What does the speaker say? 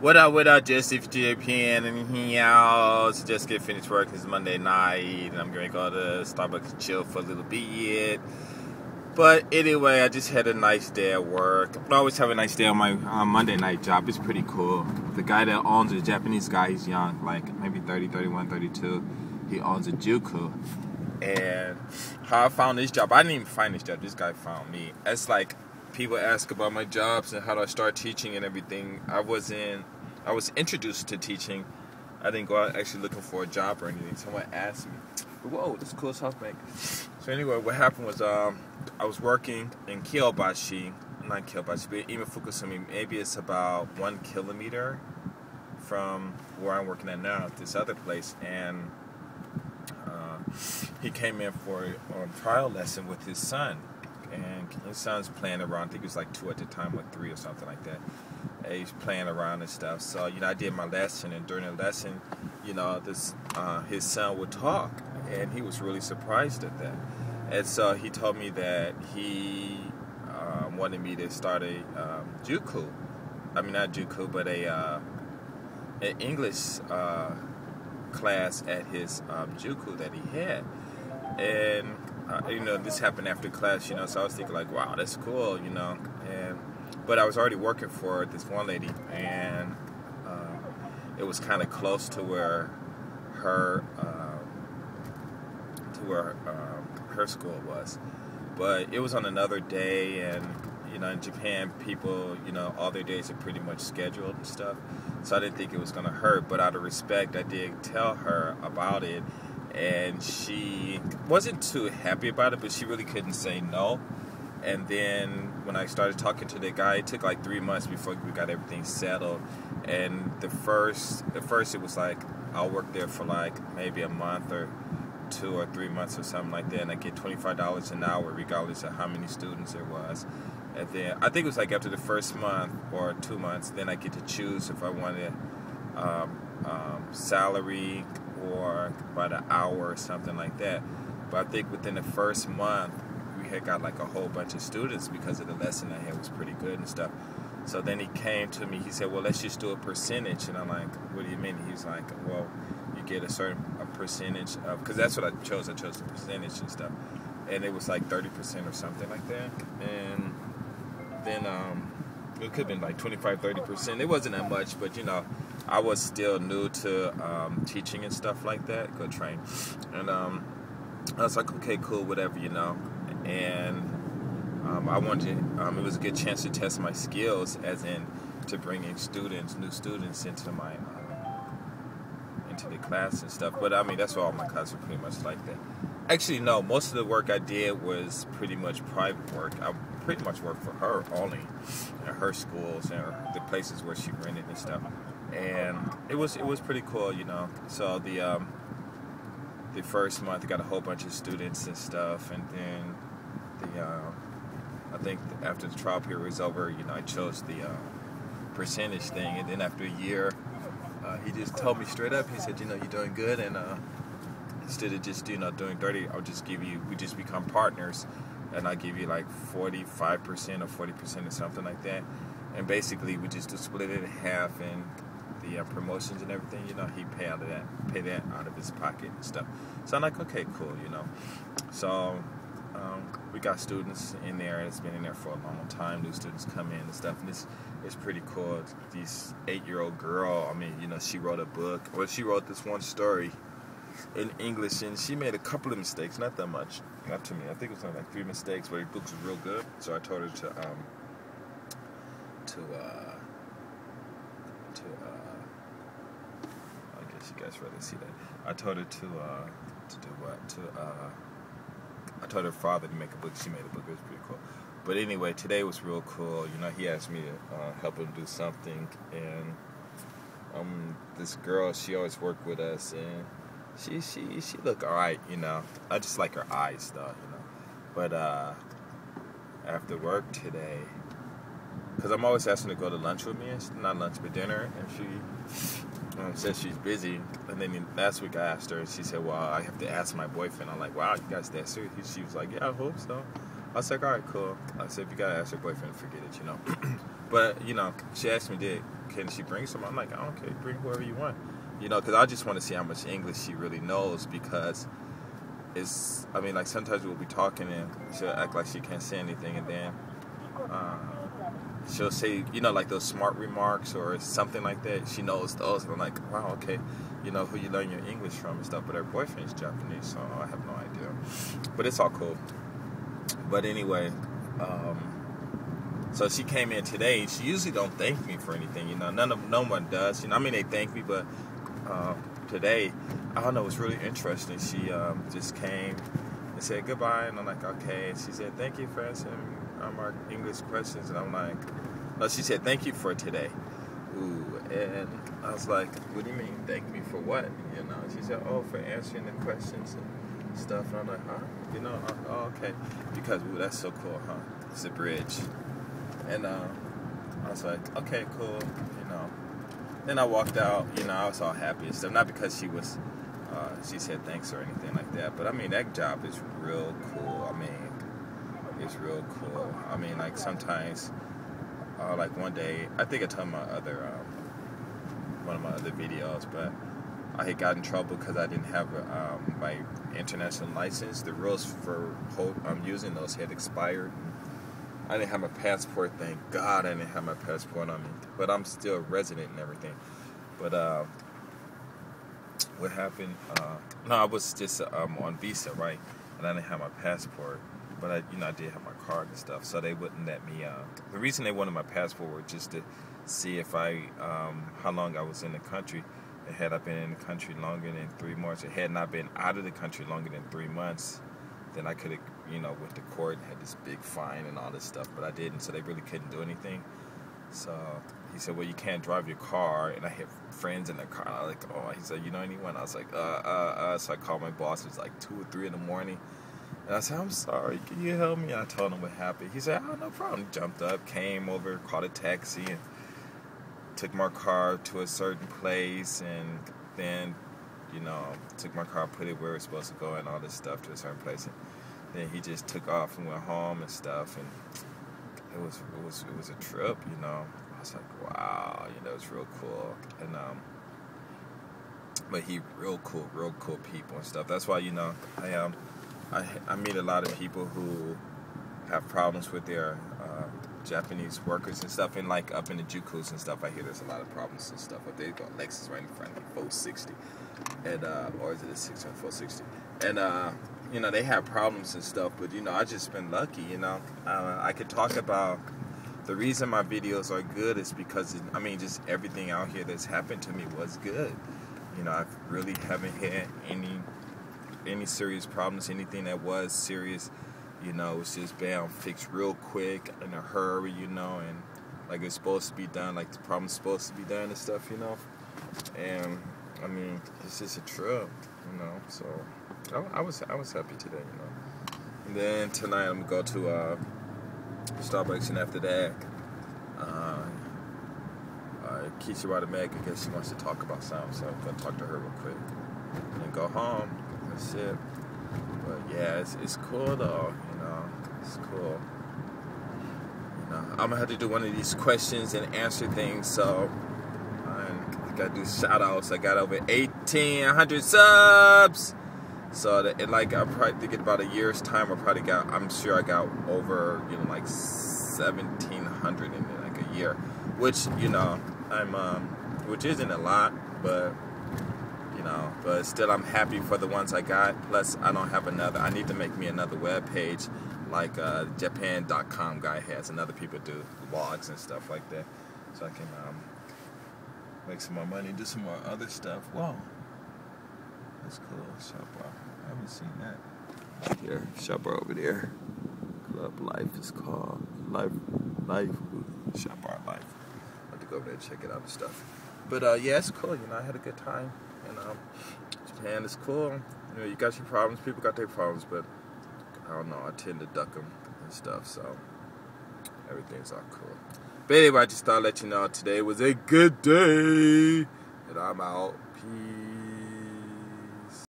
What up, Jesse JPN and here. Just get finished work. It's Monday night, and I'm going to go to Starbucks and chill for a little bit. But anyway, I just had a nice day at work. I always have a nice day on my Monday night job. It's pretty cool. The guy that owns it, Japanese guy, he's young, like maybe 30, 31, 32. He owns a Juku. And how I found this job, I didn't even find this job. This guy found me. It's like people ask about my jobs and how do I start teaching and everything. I was introduced to teaching. I didn't go out actually looking for a job or anything. Someone asked me, "Whoa, this is cool South Bank." So anyway, what happened was I was working in Kyobashi, not Kyobashi, but even Fukusumi. Maybe it's about 1 kilometer from where I'm working at now, this other place, and he came in for a trial lesson with his son, and his son's playing around. I think he was like 2 at the time, or 3 or something like that. And he's playing around and stuff. So I did my lesson, and during the lesson, his son would talk, and he was really surprised at that. And so he told me that he wanted me to start a Juku. I mean, not Juku, but an English class at his Juku that he had. And this happened after class, so I was thinking like, wow, that's cool, but I was already working for this one lady, and it was kind of close to where her school was, but it was on another day. And in Japan, people, all their days are pretty much scheduled and stuff, so I didn't think it was going to hurt. But out of respect, I did tell her about it, and she wasn't too happy about it, but she really couldn't say no. And then when I started talking to the guy, it took like 3 months before we got everything settled. And at first it was like, I'll work there for like maybe a month or 2 or 3 months or something like that, and I get $25 an hour regardless of how many students there was. And then I think it was like after the first month or 2 months, then I get to choose if I wanted salary or by the hour or something like that. But I think within the first month, we had got like a whole bunch of students because of the lesson I had was pretty good and stuff. So then he came to me, he said, well, let's just do a percentage. And I'm like, what do you mean? He was like, well, you get a percentage of, because that's what I chose the percentage and stuff. And it was like 30% or something like that. And then it could have been like 25, 30%. It wasn't that much, but I was still new to teaching and stuff like that. Go train. And I was like, okay, cool, whatever, And I wanted it was a good chance to test my skills, as in to bring in new students into my into the class and stuff. But I mean, that's why all my classes were pretty much like that. Actually, no, most of the work I did was pretty much private work. I pretty much worked for her only, at her schools and the places where she rented and stuff. And it was pretty cool, So the first month I got a whole bunch of students and stuff, and then I think after the trial period was over, I chose the percentage thing. And then after a year, he just told me straight up, he said, you're doing good, and instead of just doing 30, we just become partners, and I'll give you like 45% or 40% or something like that. And basically we just split it in half, and the promotions and everything, he pay that out of his pocket and stuff. So I'm like, okay, cool, So we got students in there, and it's been in there for a long time. New students come in and stuff, and it's pretty cool. This 8-year-old girl, she wrote a book. Well, she wrote this one story in English, and she made a couple of mistakes, not that much, not to me. I think it was only like 3 mistakes, but her book was real good. So I told her to I guess you guys rather see that. I told her to do what? I told her father to make a book. She made a book. It was pretty cool. But anyway, today was real cool. He asked me to help him do something, and this girl, she always worked with us, and she looked alright. I just like her eyes though. But after work today, because I'm always asking her to go to lunch with me, not lunch but dinner, and she said she's busy. And then last week I asked her, and she said, well, I have to ask my boyfriend. I'm like, wow, you guys that serious? She was like, yeah, I hope so. I was like, all right, cool. I said, if you gotta ask your boyfriend, forget it, you know. But, you know, she asked me, can she bring someone? I'm like, I don't care, bring whoever you want. You know, because I just want to see how much English she really knows, because I mean, like, sometimes we'll be talking and she'll act like she can't say anything, and then she'll say, you know, like those smart remarks or something like that. She knows those, and I'm like, wow, okay, you know who you learn your English from and stuff. But her boyfriend's Japanese, so I have no idea. But it's all cool. But anyway, so she came in today. She usually don't thank me for anything, you know. No one does, you know. I mean, they thank me, but today, I don't know, it was really interesting. She just came and said goodbye, and I'm like, okay. And she said, thank you for answering our English questions, and I'm like, no, she said, thank you for today. Ooh, and I was like, what do you mean, thank me for what? You know, she said, oh, for answering the questions and stuff, and I'm like, huh? You know, oh, okay, because, ooh, that's so cool, huh? It's a bridge. And I was like, okay, cool, you know. Then I walked out, you know, I was all happy and stuff, not because she said thanks or anything like that, but I mean, that job is real cool. I mean, it's real cool. I mean, like, sometimes, like one day, I think I told one of my other videos, but I had got in trouble because I didn't have my international license. The rules for using those had expired. I didn't have my passport, thank God I didn't have my passport on me. But I'm still a resident and everything. But what happened, no, I was just on visa, right? And I didn't have my passport. But I did have my card and stuff, so they wouldn't let me. The reason they wanted my passport was just to see if how long I was in the country. And had I been in the country longer than 3 months, or had not been out of the country longer than 3 months, then I could have, went to court and had this big fine and all this stuff. But I didn't, so they really couldn't do anything. So he said, well, you can't drive your car. And I had friends in the car. And I was like, oh, he said, you know anyone? I was like, So I called my boss. It was like 2 or 3 in the morning. And I said, I'm sorry, can you help me? And I told him what happened. He said, oh, no problem. Jumped up, came over, called a taxi, and took my car to a certain place. And then, took my car, put it where it was supposed to go and all this stuff to a certain place. And then he just took off and went home and stuff. And it was a trip, I was like, wow, it was real cool. And, but he real cool people and stuff. That's why, I meet a lot of people who have problems with their Japanese workers and stuff, and like up in the Jukus and stuff, I hear there's a lot of problems and stuff. But they got Lexus right in front of me, 460, and or is it a 600 460? And they have problems and stuff. But I just been lucky. I could talk about the reason my videos are good is because just everything out here that's happened to me was good. I really haven't had any serious problems. Anything that was serious, it's just bam, fixed real quick in a hurry, and like it's supposed to be done, like the problem's supposed to be done and stuff, and it's just a trip, so I was happy today, and then tonight I'm gonna go to Starbucks, and after that Keisha Rademacher, I guess she wants to talk about something, so I'm gonna talk to her real quick and then go home. That's it. But yeah, it's cool though, it's cool. I'm gonna have to do one of these questions and answer things, so I gotta do shout outs. I got over 1,800 subs. So that I'm probably thinking about a year's time, I'm sure I got over, like 1,700 in like a year. Which, which isn't a lot, but but still I'm happy for the ones I got. Plus I don't have I need to make me another web page like Japan.com guy has, and other people do blogs and stuff like that, so I can make some more money, do some more other stuff. Whoa, that's cool. Shop bar, I haven't seen that. Here, shop bar over there. Club Life is called. Life, shop bar Life. I have to go over there and check it out and stuff. But yeah, it's cool. I had a good time. And Japan is cool. You got your problems. People got their problems, but I don't know. I tend to duck them and stuff. So everything's all cool. But anyway, I just thought I'd let you know today was a good day. And I'm out. Peace.